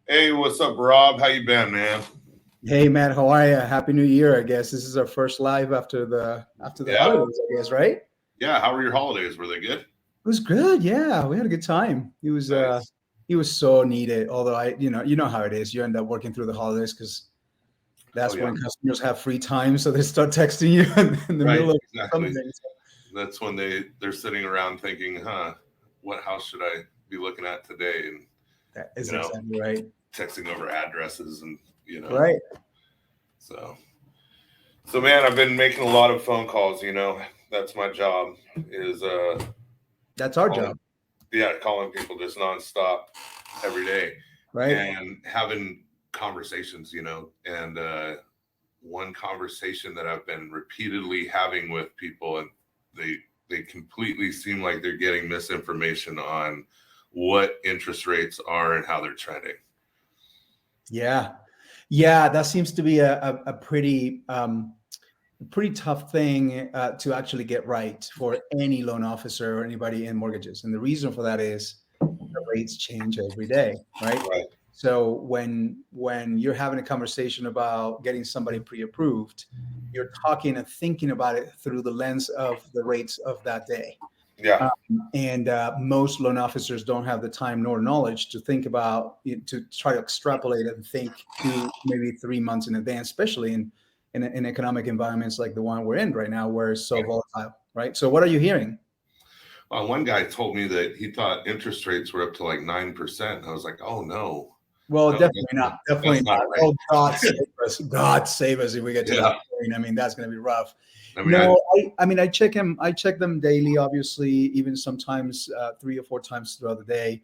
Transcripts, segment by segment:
Hey, what's up, Rob? How you been, man? Hey man, how are you? Happy New Year, I guess. This is our first live after the Yeah, holidays, I guess, right? It yeah. How were your holidays? Were they good? was good. Yeah, we had a good time. Nice. He was so needed. Although you know how it is. You end up working through the holidays because Oh that's yeah, when customers have free time, so they start texting you in the right. middle of Exactly. something. That's when they're sitting around thinking, "Huh, what house should I be looking at today?" And That you is know, exactly right. texting over addresses and you know. Right. So, so man, I've been making a lot of phone calls. That's my job. Is That's our calling, job, yeah, calling people just nonstop every day right? and having conversations. And one conversation that I've been repeatedly having with people, and they completely seem like they're getting misinformation on what interest rates are and how they're trending. Yeah. Yeah, that seems to be a pretty tough thing to actually get right for any loan officer or anybody in mortgages. And the reason for that is the rates change every day, right? Right. So when you're having a conversation about getting somebody pre-approved, you're talking and thinking about it through the lens of the rates of that day. Yeah. And most loan officers don't have the time nor knowledge to think about to try to extrapolate and think 2 maybe 3 months in advance, especially in economic environments like the one we're in right now, where it's so volatile, right? So what are you hearing? One guy told me that he thought interest rates were up to like 9%. I was like, oh no, Well, no, definitely not. Definitely that's not not. right. Oh, God save us. God save us if we get to that Yeah. point. I mean, that's going to be rough. I mean, No, I mean, I check him. I check them daily, obviously, even sometimes 3 or 4 times throughout the day,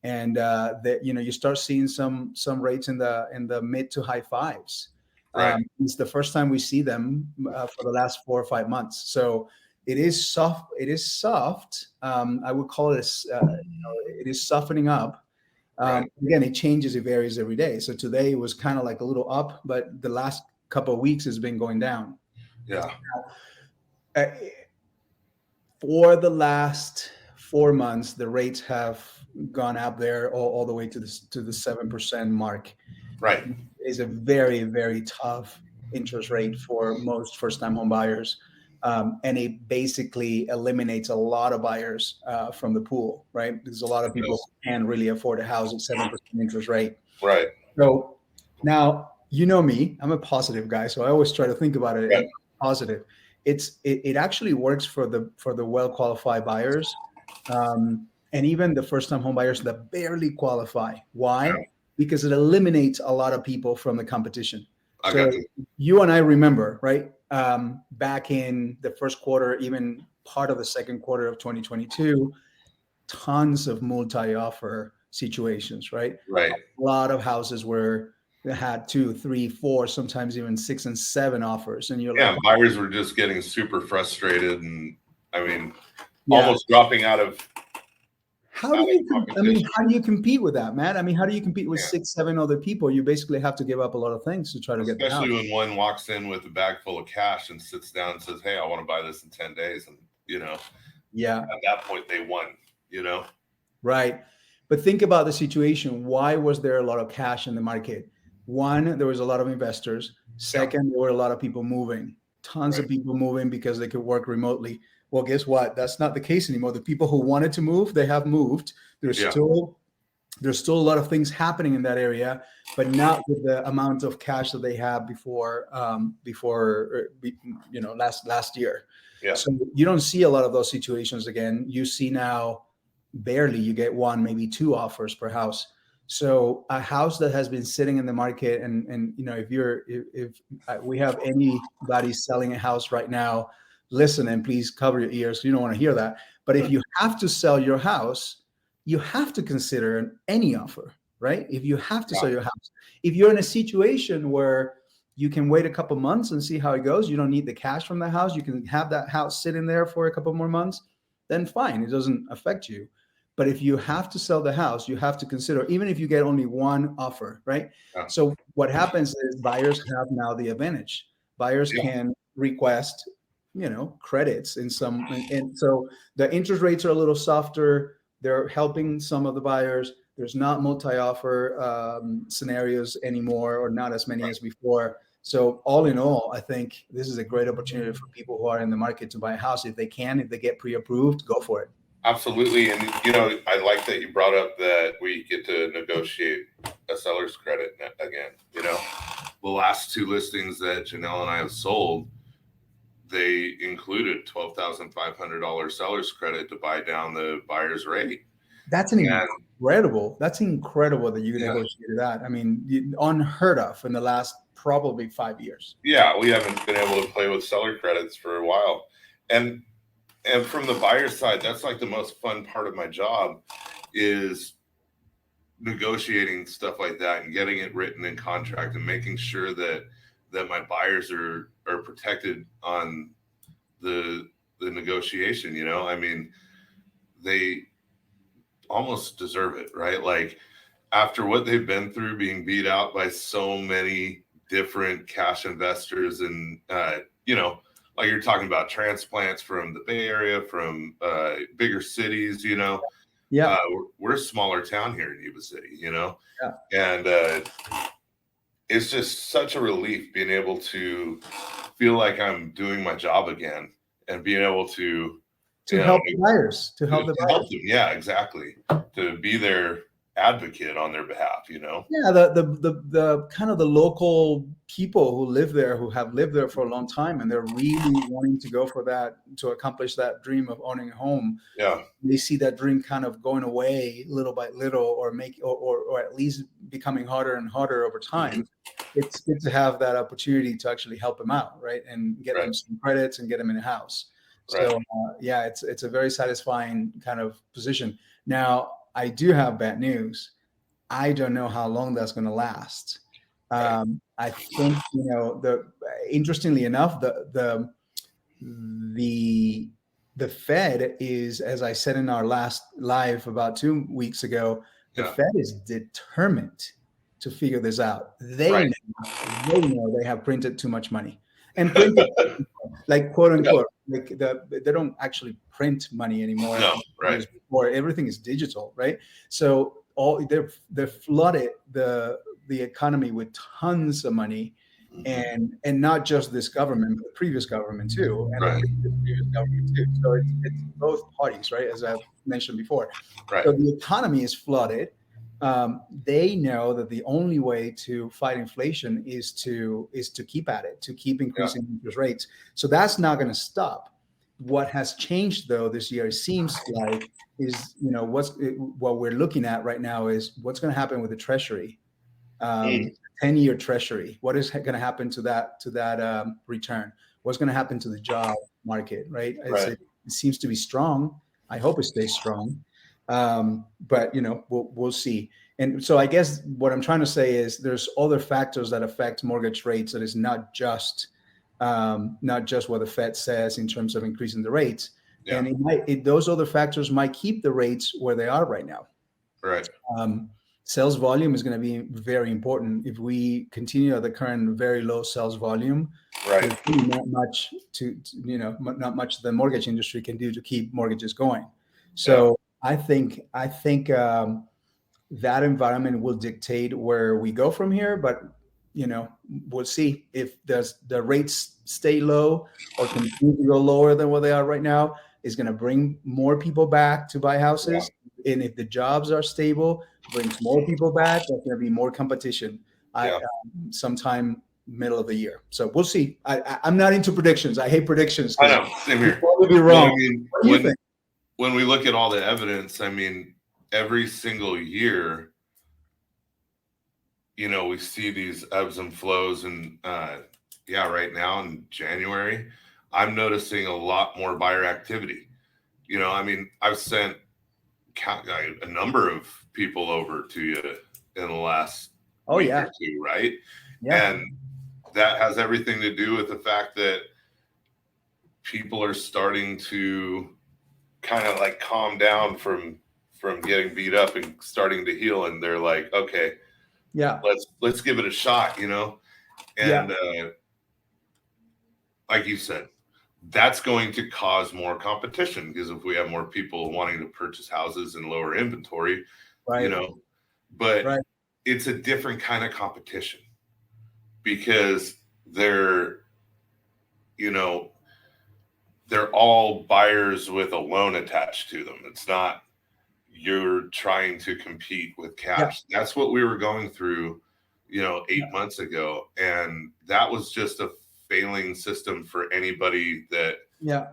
and that you start seeing some rates in the mid to high fives. right. It's the first time we see them for the last 4 or 5 months. So it is soft. It is soft. I would call it. It is softening up. Right. Again, it changes, it varies every day. So today it was kind of like a little up, but the last couple of weeks has been going down. Yeah. Uh, for the last 4 months, the rates have gone up there all the way to the 7% mark. Right. Is a very, very tough interest rate for most first-time home buyers. And it basically eliminates a lot of buyers from the pool, right? Because a lot of people Yes. can't really afford a house at 7% interest rate. Right. So now, you know me, I'm a positive guy, so I always try to think about it Right. in positive. It actually works for the well qualified buyers, and even the first time home buyers that barely qualify. Yeah. Why? Because it eliminates a lot of people from the competition. I So got you. you and I remember, right? Back in the first quarter, even part of the second quarter of 2022, tons of multi-offer situations, right? Right. A lot of houses where they had two, three, four, sometimes even 6 and 7 offers, and you're like, Yeah. Buyers were just getting super frustrated, and I mean, yeah. almost dropping out of How do you? I mean, competition. how do you compete with that, man? I mean, how do you compete with Yeah. 6, 7 other people? You basically have to give up a lot of things to try to get the Especially house. when one walks in with a bag full of cash and sits down and says, "Hey, I want to buy this in 10 days," and Yeah, at that point they won. You know. right. But think about the situation. Why was there a lot of cash in the market? One, there was a lot of investors. Yeah. Second, there were a lot of people moving. Tons Right. of people moving because they could work remotely. Well, guess what? That's not the case anymore. The people who wanted to move, they have moved. There's Yeah. still there's still a lot of things happening in that area, but not with the amount of cash that they had before last year. Yeah. So you don't see a lot of those situations again. You see now barely you get one, maybe two offers per house. So a house that has been sitting in the market, and if we have anybody selling a house right now, listen and please cover your ears. You don't want to hear that. But if you have to sell your house, you have to consider any offer, right? If you have to Yeah. sell your house, if you're in a situation where you can wait a couple months and see how it goes, you don't need the cash from the house, you can have that house sitting there for a couple more months, then fine, it doesn't affect you. But if you have to sell the house, you have to consider, even if you get only one offer, right? Yeah. So what happens is buyers have now the advantage. Buyers Yeah. can request, credits in some, and so the interest rates are a little softer. They're helping some of the buyers, There's not multi-offer scenarios anymore, or not as many as before. So all in all, I think this is a great opportunity for people who are in the market to buy a house. If they get pre-approved, go for it. Absolutely. And, I like that you brought up that we get to negotiate a seller's credit again. The last 2 listings that Janelle and I have sold, they included $12,500 seller's credit to buy down the buyer's rate. That's incredible. That's incredible that you negotiated that. I mean, unheard of in the last probably 5 years. Yeah, we haven't been able to play with seller credits for a while. And from the buyer's side, that's like the most fun part of my job, is negotiating stuff like that and getting it written in contract and making sure that my buyers are protected on the negotiation. I mean, they almost deserve it, right? Like, after what they've been through, being beat out by so many different cash investors, and like you're talking about, transplants from the Bay Area, from bigger cities, Yeah. We're a smaller town here in Yuba City, Yeah. and it's just such a relief being able to feel like I'm doing my job again, and being able to help the buyers, to help them. Yeah, exactly. To be their advocate on their behalf. Yeah, the kind of the local people who live there, who have lived there for a long time, and they're really wanting to go for that, to accomplish that dream of owning a home. Yeah, they see that dream kind of going away little by little, or at least becoming harder and harder over time. It's good to have that opportunity to actually help them out, right, and get them some credits and get them in a house. So yeah, it's a very satisfying kind of position. Now, I do have bad news. I don't know how long that's going to last. I think, interestingly enough, the Fed is, as I said in our last live about 2 weeks ago, the Fed is determined to figure this out. They know they have printed too much money, and printed, like, quote unquote, like they don't actually print money anymore. No, right. Before, everything is digital, right? So they've flooded the economy with tons of money, and not just this government, but the previous government too, and the previous government too. So it's both parties, right? As I've mentioned before. So the economy is flooded. They know that the only way to fight inflation is to keep at it, to keep increasing interest rates. So that's not going to stop. What has changed, though, this year, it seems like, is what we're looking at right now is what's going to happen with the Treasury, 10-year Treasury. What is going to happen to that return? What's going to happen to the job market? Right. It seems to be strong. I hope it stays strong. But we'll see. And so I guess what I'm trying to say is there's other factors that affect mortgage rates. That is not just what the Fed says in terms of increasing the rates. Yeah. And those other factors might keep the rates where they are right now. Right. Sales volume is going to be very important. If we continue at the current very low sales volume, there's really not much not much the mortgage industry can do to keep mortgages going. So I think that environment will dictate where we go from here. But we'll see if the rates stay low or continue to go lower than what they are right now. Is going to bring more people back to buy houses. And if the jobs are stable, brings more people back, there's going to be more competition sometime middle of the year. So we'll see. I'm not into predictions. I hate predictions. I know. Same here. Probably be wrong. I mean, what do you think? When we look at all the evidence, I mean, every single year, we see these ebbs and flows. And right now in January, I'm noticing a lot more buyer activity. I mean, I've sent a number of people over to you in the last week or two, right? Yeah. And that has everything to do with the fact that people are starting to kind of like calm down from getting beat up and starting to heal, and they're like, okay, let's give it a shot, and like you said, that's going to cause more competition, because if we have more people wanting to purchase houses and lower inventory, but Right. it's a different kind of competition because they're, you know, they're all buyers with a loan attached to them. It's not you're trying to compete with cash. That's what we were going through, 8 months ago. And that was just a failing system for anybody that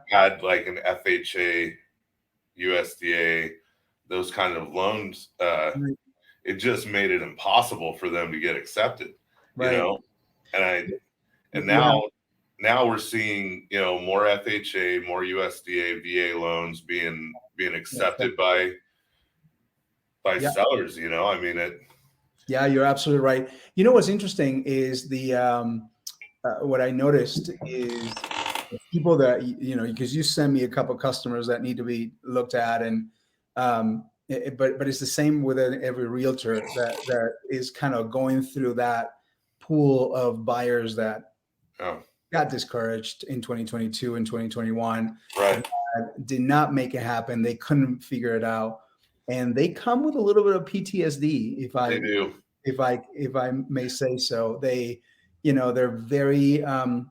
had like an FHA, USDA, those kind of loans. It just made it impossible for them to get accepted, and now we're seeing, more FHA, more USDA, VA loans being accepted by sellers. I mean, Yeah, you're absolutely right. You know what's interesting is what I noticed is people that because you send me a couple customers that need to be looked at, and but it's the same with every realtor that is kind of going through that pool of buyers that got discouraged in 2022 and 2021. Right. Did not make it happen. They couldn't figure it out, and they come with a little bit of PTSD. If I may say so. They're very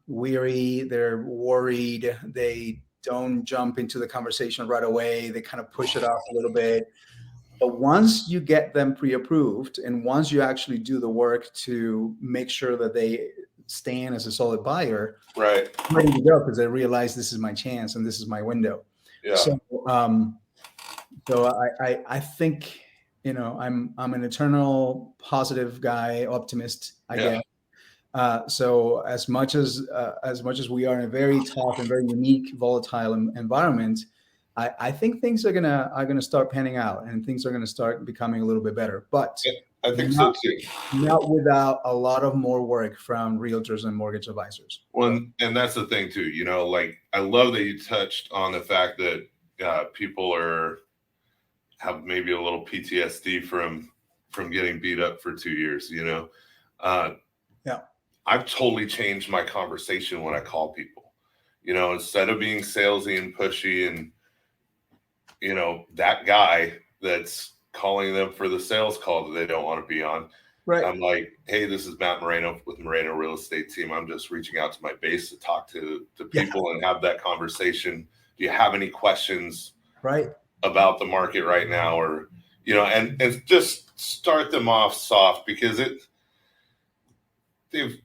weary. They're worried. They don't jump into the conversation right away. They kind of push it off a little bit. But once you get them pre-approved, and once you actually do the work to make sure that they stand as a solid buyer, right, ready to go, because they realize this is my chance and this is my window. Yeah. So, I think I'm an eternal positive guy, optimist, I guess. So as much as we are in a very tough and very unique, volatile environment, I think things are gonna start panning out, and things are gonna start becoming a little bit better. But I think so too. Not without a lot of more work from realtors and mortgage advisors. Well, and that's the thing too. Like, I love that you touched on the fact that people have maybe a little PTSD from getting beat up for 2 years. I've totally changed my conversation when I call people. Instead of being salesy and pushy and that guy that's calling them for the sales call that they don't want to be on. Right. I'm like, hey, this is Matt Moreno with Moreno Real Estate Team. I'm just reaching out to my base to talk to people and have that conversation. Do you have any questions about the market right now? Or, and just start them off soft, because they've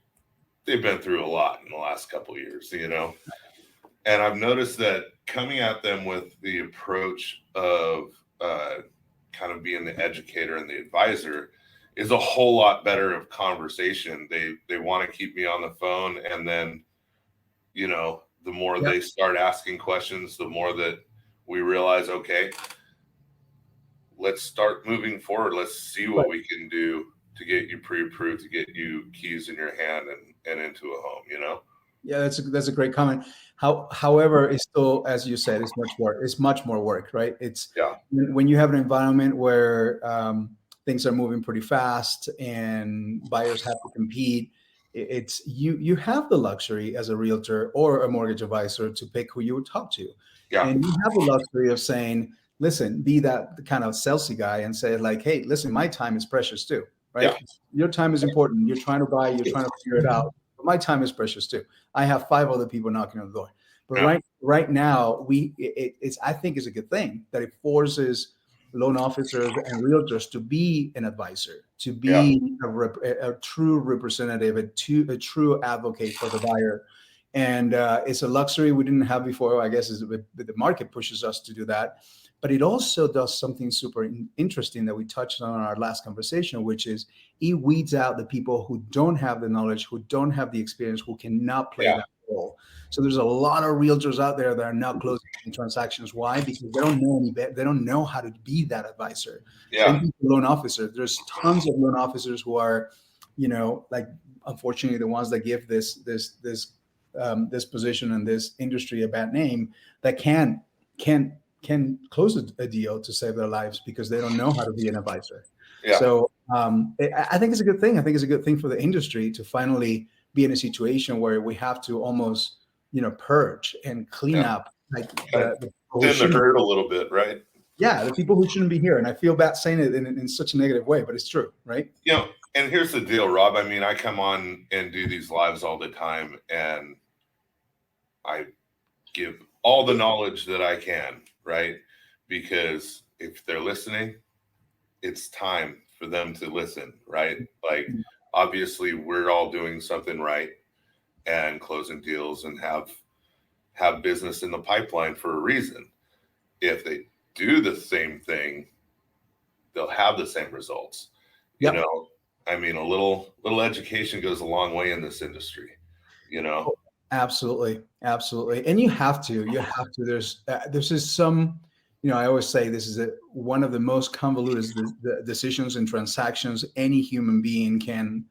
been through a lot in the last couple of years, and I've noticed that coming at them with the approach of kind of being the educator and the advisor is a whole lot better of conversation. They want to keep me on the phone, and then the more they start asking questions, the more that we realize, okay, let's start moving forward. Let's see what we can do to get you pre-approved, to get you keys in your hand and into a home. Yeah, that's a great comment. However, it's still, as you said, it's much work. It's much more work, right? It's when you have an environment where things are moving pretty fast and buyers have to compete. It's you have the luxury as a realtor or a mortgage advisor to pick who you would talk to, and you have the luxury of saying, "Listen, be that kind of salesy guy and say like, hey, listen, my time is precious too, right? Your time is important. You're trying to buy, you're trying to figure it out. But my time is precious too. I have 5 other people knocking on the door. But right now, I think it's a good thing that it forces loan officers and realtors to be an advisor, to be a true representative, a true advocate for the buyer. And it's a luxury we didn't have before. I guess the market pushes us to do that. But it also does something super interesting that we touched on in our last conversation, which is it weeds out the people who don't have the knowledge, who don't have the experience, who cannot play that role. So there's a lot of realtors out there that are not closing any transactions. Why? Because they don't know any better. They don't know how to be that advisor. Same thing for loan officers. There's tons of loan officers who are, like, unfortunately, the ones that give this position and this industry a bad name, that can close a deal to save their lives because they don't know how to be an advisor. So I think it's a good thing. I think it's a good thing for the industry to finally be in a situation where we have to almost, purge and clean up, like thin the herd a little bit, right? Yeah, the people who shouldn't be here. And I feel bad saying it in such a negative way, but it's true, right? You know, and here's the deal, Rob. I mean, I come on and do these lives all the time, and I give all the knowledge that I can, right? Because if they're listening, it's time for them to listen, right? Like, obviously, we're all doing something right and closing deals and have business in the pipeline for a reason. If they do the same thing, they'll have the same results. You Yep. know, I mean, a little education goes a long way in this industry. You know, Absolutely, absolutely, and you have to. There's just some. I always say this is one of the most convoluted decisions and transactions any human being can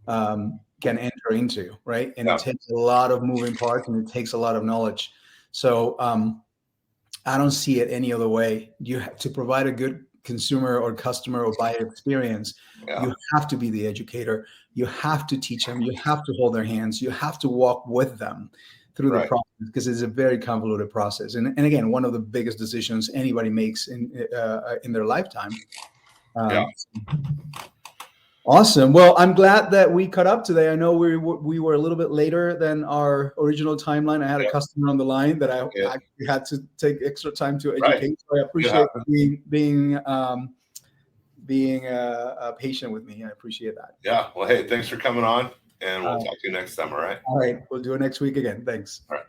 enter into, right? And yeah, it takes a lot of moving parts, and it takes a lot of knowledge. So I don't see it any other way. You have to provide a good consumer or customer or buyer experience. yeah, You have to be the educator. You have to teach them. You have to hold their hands. You have to walk with them through the right. process, because it's a very convoluted process. And again, one of the biggest decisions anybody makes in their lifetime. Yeah. Awesome. Well, I'm glad that we caught up today. I know we were a little bit later than our original timeline. I had a customer on the line that I actually had to take extra time to educate. Right. So I appreciate being patient with me. I appreciate that. Yeah. Well, hey, thanks for coming on, and we'll talk to you next time. All right. All right. We'll do it next week again. Thanks. All right.